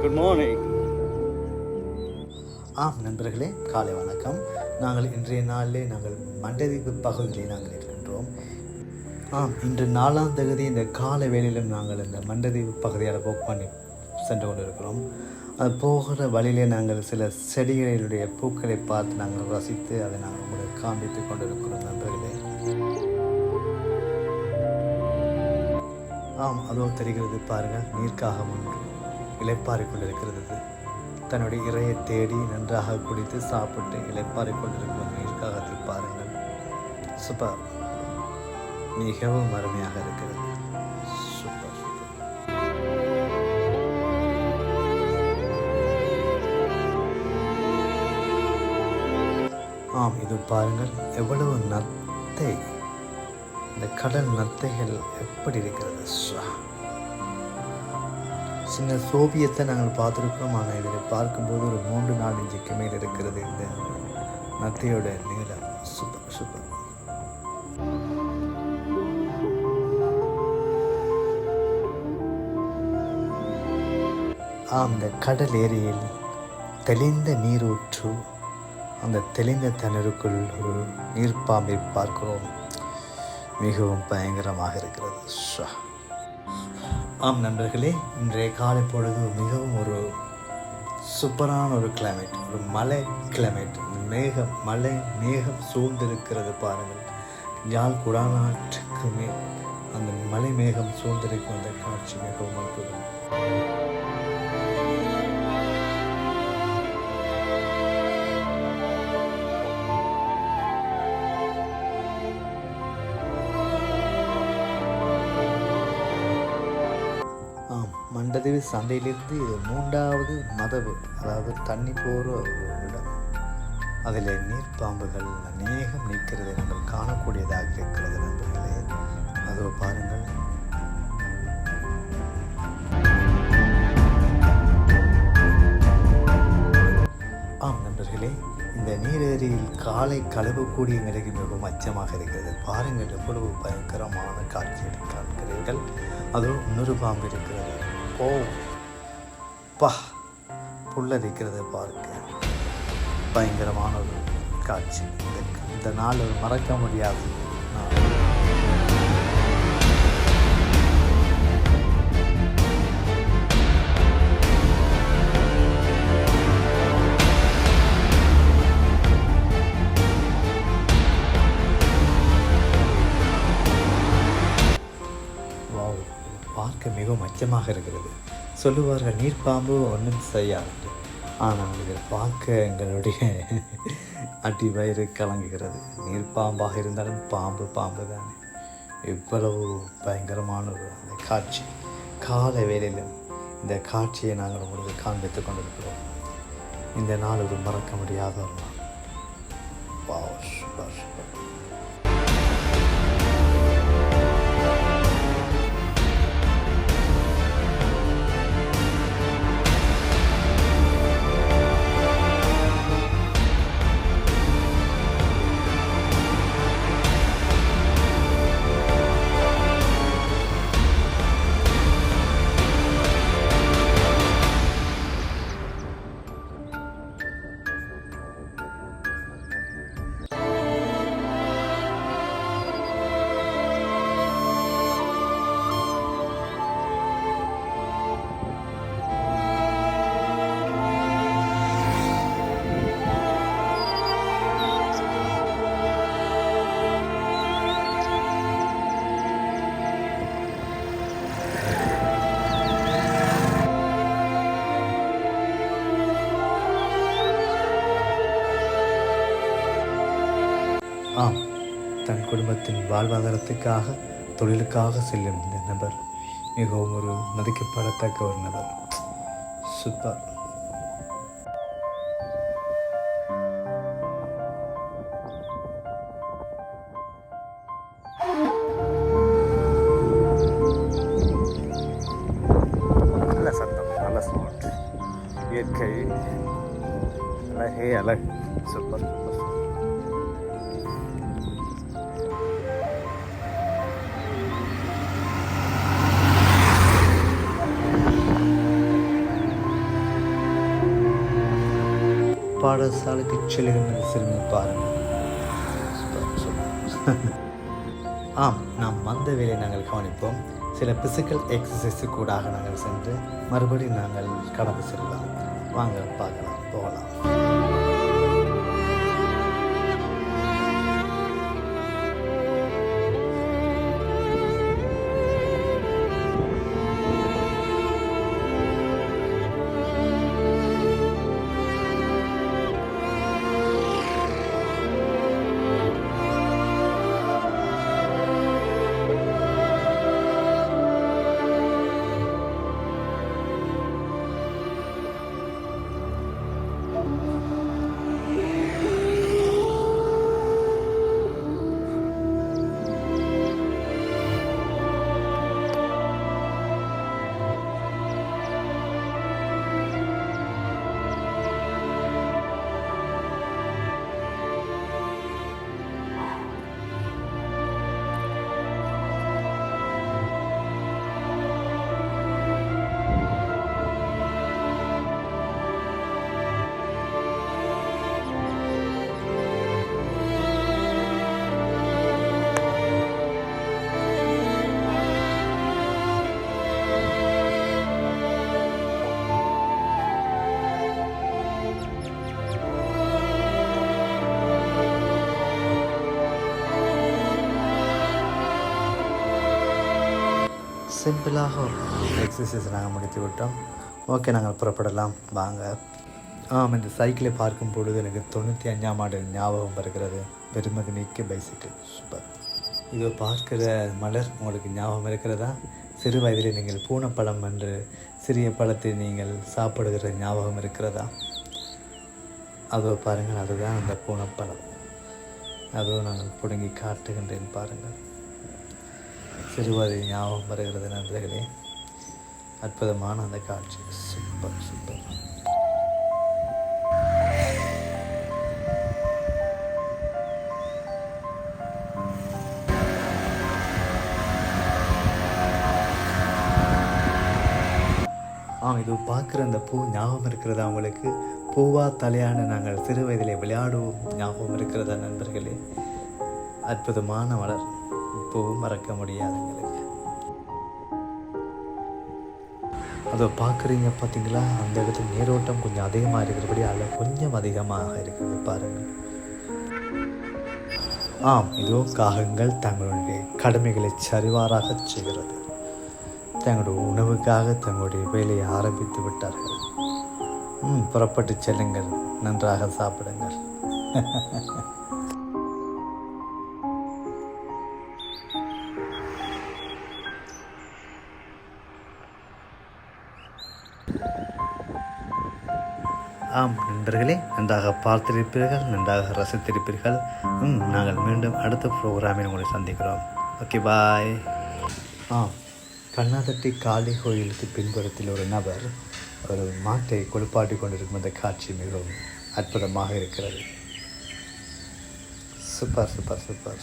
Good morning. நண்பர்களே, காலை வணக்கம். நாங்கள் இன்றைய நாளிலே மண்டதீவு பகுதியிலே நாங்கள் இருக்கின்றோம். இன்று 4ஆம் தேதி இந்த காலை வேளையிலும் நாங்கள் இந்த மண்டதீவு பகுதியால் போக் பண்ணி சென்று கொண்டிருக்கிறோம். அது போகிற வழியிலே நாங்கள் சில செடிகளுடைய பூக்களை பார்த்து நாங்கள் ரசித்து அதை நாங்கள் உங்களுக்கு காண்பித்து கொண்டிருக்கிறோம் நண்பர்களே. அதோ தெரிகிறது பாருங்கள், நீர்க்காகம் ஒன்று இளைப்பாறிக் கொண்டிருக்கிறது. தன்னுடைய இறையை தேடி நன்றாக குடித்து சாப்பிட்டு இளைப்பாறிக் கொண்டிருக்கிற நீர்க்காகத்தை பாருங்கள். சூப்பர், மிகவும் அருமையாக இருக்கிறது. சூப்பர். இது பாருங்கள், எவ்வளவு நத்தை, இந்த கடல் நத்தைகள் எப்படி இருக்கிறது. சின்ன சோவியத்தை நாங்கள் பார்த்துருக்கிறோம். ஆனால் இதில் பார்க்கும்போது ஒரு 3-4 இன்ச்சுக்கு மேல் இருக்கிறது இந்த நத்தையோட நீளம். Super super. இந்த கடல் ஏரியில் தெளிந்த நீரூற்று, அந்த தெளிந்த தண்ணீருக்குள் ஒரு நீர்ப்பாம்பை பார்க்கிறோம். மிகவும் பயங்கரமாக இருக்கிறது. நண்பர்களே, இன்றைய காலை பொழுது மிகவும் ஒரு சூப்பரான ஒரு கிளைமேட், ஒரு மலை கிளைமேட். மலை மேகம் சூழ்ந்திருக்கிறது பாருங்கள். யாழ் குடாநாட்டுக்கு மேல் அந்த மலை மேகம் சூழ்ந்திருக்கும் அந்த காட்சி மிகவும் அற்புதம். மண்டதீவு சந்தையிலிருந்து இது 3வது மதவு, அதாவது தண்ணி போகிற ஒரு இடம். அதில் நீர்ப்பாம்புகள் அநேகம் நிற்கிறதை நாங்கள் காணக்கூடியதாக இருக்கிறது நண்பர்களே. அதோ பாருங்கள். நண்பர்களே, இந்த நீரேரியில் காலை கழுவக்கூடிய நிலைக்கு மிகவும் அச்சமாக இருக்கிறது. பாருங்கள், எவ்வளவு பயங்கரமான காட்சியை காண்கிறீர்கள். அதோ இன்னொரு பாம்பு இருக்கிறது. புல்லரிக்கிறது பார்க்க. பயங்கரமான ஒரு காட்சி. இந்த நாள் மறக்க முடியாது. பார்க்க மிகவும் அச்சமாக இருக்கிறது. சொல்லுவார்கள் நீர்ப்பாம்பு ஒன்றும் செய்யாது. ஆனால் இதை பார்க்க எங்களுடைய அடி வயிறு கலங்குகிறது. நீர்ப்பாம்பாக இருந்தாலும் பாம்பு தானே. இவ்வளவு பயங்கரமான ஒரு காட்சி. காலை வேளையிலும் இந்த காட்சியை நாங்கள் உங்களுக்கு காண்பித்து கொண்டிருக்கிறோம். இந்த நாள் ஒரு மறக்க முடியாத ஒரு நாள். சூப்பர். தன் குடும்பத்தின் வாழ்வாதாரத்துக்காக, தொழிலுக்காக செல்லும் இந்த நபர் மிகவும் ஒரு மதிக்கப்படத்தக்க ஒரு நபர். சூப்பர். நல்ல சத்தம், நல்ல சவுண்ட், இயற்கை அழகு. சூப்பர். பாடசாலைக்கு செல்கின்ற சிறுமி பாருங்கள். ஆம், நாம் வந்த வேலை நாங்கள் கவனிப்போம். சில பிசிக்கல் எக்ஸசைஸு கூடாக நாங்கள் சென்று மறுபடியும் நாங்கள் கடந்து செல்லலாம். வாங்க பார்க்கலாம், போகலாம். சிம்பிளாக எக்ஸசைஸ் நாங்கள் முடித்து விட்டோம். ஓகே, நாங்கள் புறப்படலாம், வாங்க. இந்த சைக்கிளை பார்க்கும் பொழுது எனக்கு 95ஆம் ஆண்டு ஞாபகம் வருகிறது. பெருமதி மிக்க பைசைக்கிள், சூப்பர். இதோ பார்க்கிற மலர் உங்களுக்கு ஞாபகம் இருக்கிறதா? சிறு வயதில் நீங்கள் பூனைப்பழம் என்று சிறிய பழத்தை நீங்கள் சாப்பிடுகிற ஞாபகம் இருக்கிறதா? அதோ பாருங்கள், அதுதான் அந்த பூனைப்பழம். அதோ நாங்கள் பிடுங்கி காட்டுகின்றேன் பாருங்கள். சிறுவதை ஞாபகம் வருகிறது நண்பர்களே. அற்புதமான அந்த காட்சி, சூப்பர் சூப்பர். இது பார்க்குற அந்த பூ ஞாபகம் இருக்கிறதா உங்களுக்கு? பூவா தலையான நாங்கள் சிறு வயதிலே விளையாடுவோம் ஞாபகம் இருக்கிறதா நண்பர்களே? அற்புதமான மலர், இப்போவும் மறக்க முடியாது எங்களுக்கு. அதை பார்க்குறீங்க பார்த்தீங்களா? அந்த இடத்துல நீரோட்டம் கொஞ்சம் அதிகமாக இருக்கிறபடி அதில் கொஞ்சம் அதிகமாக இருக்கிறது பாருங்கள். இதோ காகங்கள் தங்களுடைய கடமைகளை சரிவாராக செய்கிறது. தங்களுடைய உணவுக்காக தங்களுடைய வேலையை ஆரம்பித்து விட்டார்கள். புறப்பட்டு செல்லுங்கள், நன்றாக சாப்பிடுங்கள். நண்பர்களே, நன்றாக பார்த்திருப்பீர்கள், நன்றாக ரசித்திருப்பீர்கள். நாங்கள் மீண்டும் அடுத்த ப்ரோக்ராமில் உங்களை சந்திக்கிறோம். ஓகே, பாய். கண்ணாதட்டி காளி கோயிலுக்கு பின்புறத்தில் ஒரு நபர் ஒரு மாட்டை குளிப்பாட்டி கொண்டிருக்கும் அந்த காட்சி மிகவும் அற்புதமாக இருக்கிறது. Super super super.